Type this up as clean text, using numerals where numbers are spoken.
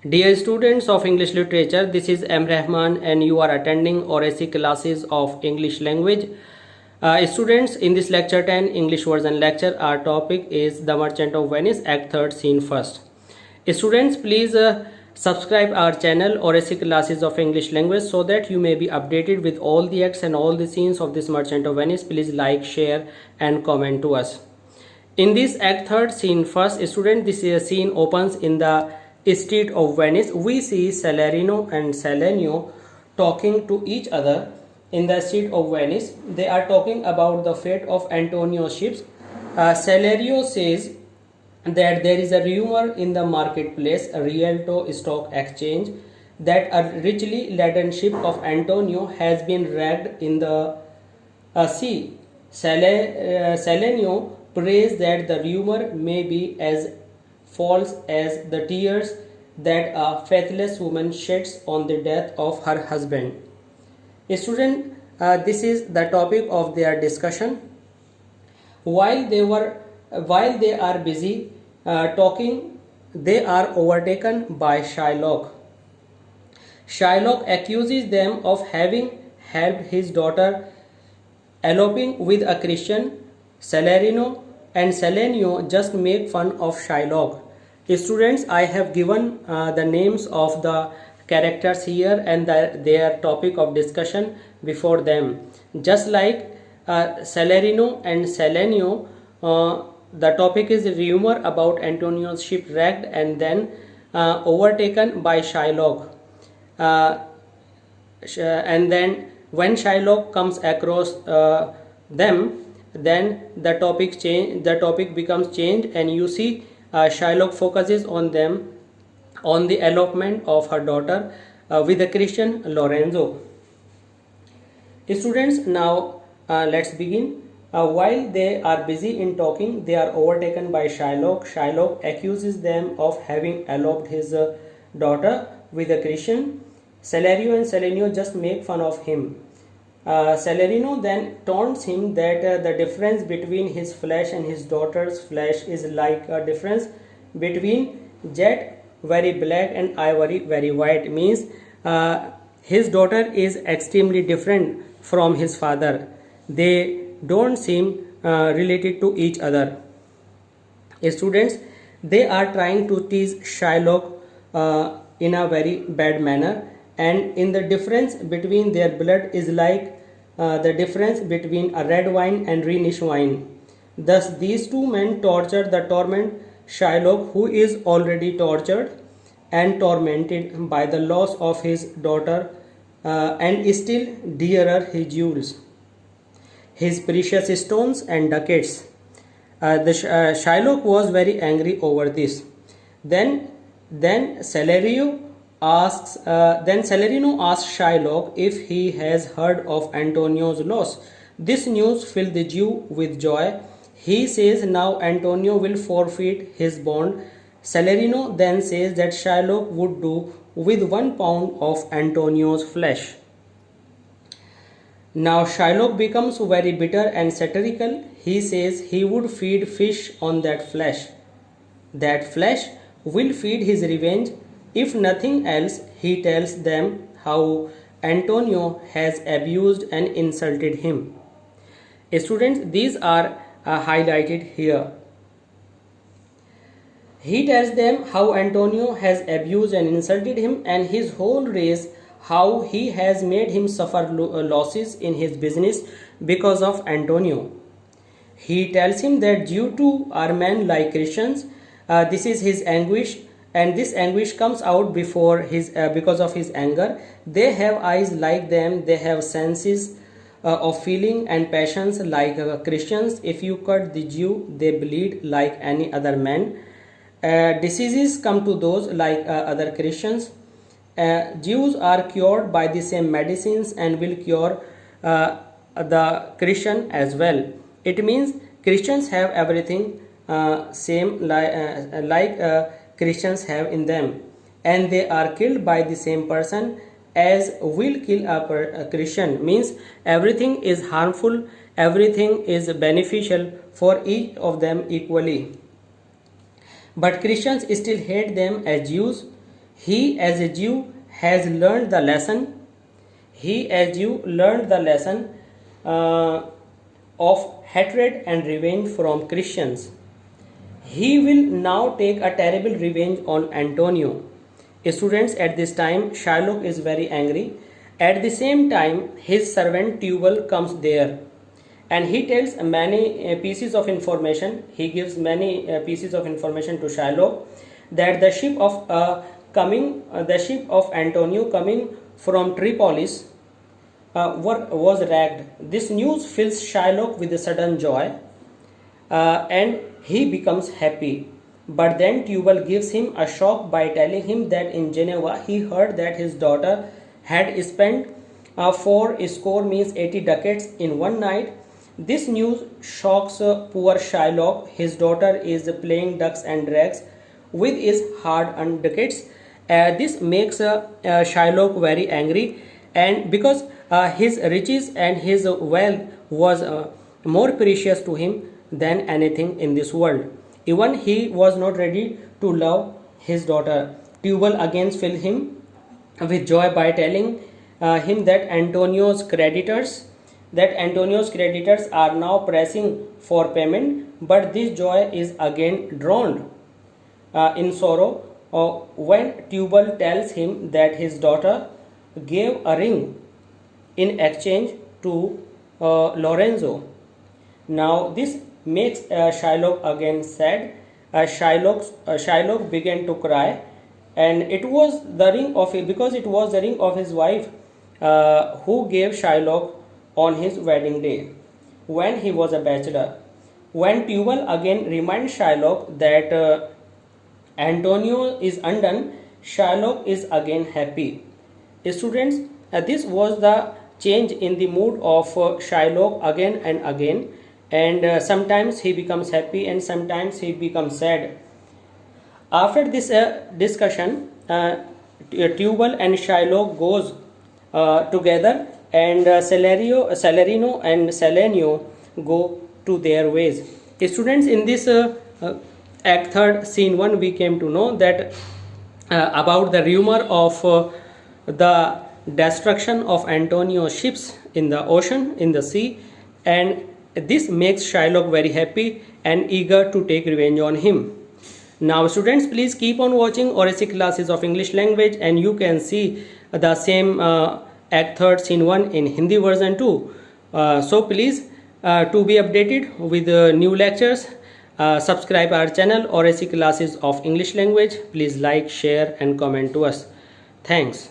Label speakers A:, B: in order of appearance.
A: Dear students of English Literature, this is M. Rahman and you are attending ORAC classes of English language. Students, in this lecture 10 English version lecture, our topic is The Merchant of Venice, Act 3rd, Scene 1st. Students, please subscribe our channel ORAC classes of English language so that you may be updated with all the acts and all the scenes of this Merchant of Venice. Please like, share and comment to us. In this Act 3rd, Scene 1st, student, this scene opens in the street of Venice. We see Salarino and Salenio talking to each other in the street of Venice. They are talking about the fate of Antonio's ships. Salario says that there is a rumor in the marketplace, a Rialto stock exchange, that a richly laden ship of Antonio has been wrecked in the sea. Salenio prays that the rumor may be as false as the tears that a faithless woman sheds on the death of her husband. Student, this is the topic of their discussion. While they are busy talking, they are overtaken by Shylock. Shylock accuses them of having helped his daughter eloping with a Christian. Salarino and Salenio just make fun of Shylock. Students, I have given the names of the characters here and their topic of discussion before them. Just like Salarino and Salenio, the topic is rumor about Antonio's ship wrecked and then overtaken by Shylock. And then when Shylock comes across them, then the topic becomes changed, and you see Shylock focuses on them, on the elopement of her daughter with the Christian Lorenzo. Students, now let's begin. While they are busy in talking, they are overtaken by Shylock. Shylock accuses them of having eloped his daughter with a Christian. Salario and Salenio just make fun of him. Salarino then taunts him that the difference between his flesh and his daughter's flesh is like a difference between jet very black and ivory very white. Means his daughter is extremely different from his father. They don't seem related to each other. Students, they are trying to tease Shylock in a very bad manner, and in the difference between their blood is like the difference between a red wine and Rhenish wine. Thus these two men torment Shylock, who is already tortured and tormented by the loss of his daughter, and still dearer his jewels, his precious stones and ducats. Shylock was very angry over this. Then Salarino asks Shylock if he has heard of Antonio's loss. This news filled the Jew with joy. He says now Antonio will forfeit his bond. Salarino then says that Shylock would do with 1 pound of Antonio's flesh. Now Shylock becomes very bitter and satirical. He says he would feed fish on that flesh. That flesh will feed his revenge. If nothing else, he tells them how Antonio has abused and insulted him. Students, these are highlighted here. He tells them how Antonio has abused and insulted him and his whole race, how he has made him suffer losses in his business because of Antonio. He tells him that Jews too are men like Christians. This is his anguish, and this anguish comes out because of his anger. They have eyes like them, they have senses of feeling and passions like Christians. If you cut the Jew, they bleed like any other man. Diseases come to those like other Christians. Jews are cured by the same medicines and will cure the Christian as well. It means Christians have everything same like Christians have in them, and they are killed by the same person as will kill a Christian. Means everything is harmful, everything is beneficial for each of them equally. But Christians still hate them as Jews. He as a Jew has learned the lesson. He as Jew learned the lesson of hatred and revenge from Christians. He will now take a terrible revenge on Antonio. Students, at this time, Shylock is very angry. At the same time, his servant Tubal comes there, and he tells many pieces of information. He gives many pieces of information to Shylock that the ship of Antonio coming from Tripolis was wrecked. This news fills Shylock with a sudden joy, and he becomes happy. But then Tubal gives him a shock by telling him that in Geneva he heard that his daughter had spent 4 score means 80 ducats in one night. This news shocks poor Shylock. His daughter is playing ducks and drakes with his hard-earned ducats. This makes Shylock very angry, and because his riches and his wealth was more precious to him than anything in this world. Even he was not ready to love his daughter. Tubal again filled him with joy by telling him that Antonio's creditors are now pressing for payment, but this joy is again drowned in sorrow when Tubal tells him that his daughter gave a ring in exchange to Lorenzo. Now this makes Shylock again sad. Shylock began to cry, and it was the ring of his wife who gave Shylock on his wedding day when he was a bachelor. When Tubal again reminds Shylock that Antonio is undone, Shylock is again happy. Students, this was the change in the mood of Shylock again and again, and sometimes he becomes happy and sometimes he becomes sad. After this discussion, Tubal and Shylock goes together, and Salarino and Salenio go to their ways. Students, in this Act 3, Scene 1, we came to know that about the rumor of the destruction of Antonio's ships in the ocean, in the sea, and this makes Shylock very happy and eager to take revenge on him. Now students, please keep on watching ORAC classes of English language, and you can see the same Act 3, Scene 1 in Hindi version too. So please, to be updated with new lectures, subscribe our channel ORAC classes of English language. Please like, share and comment to us. Thanks.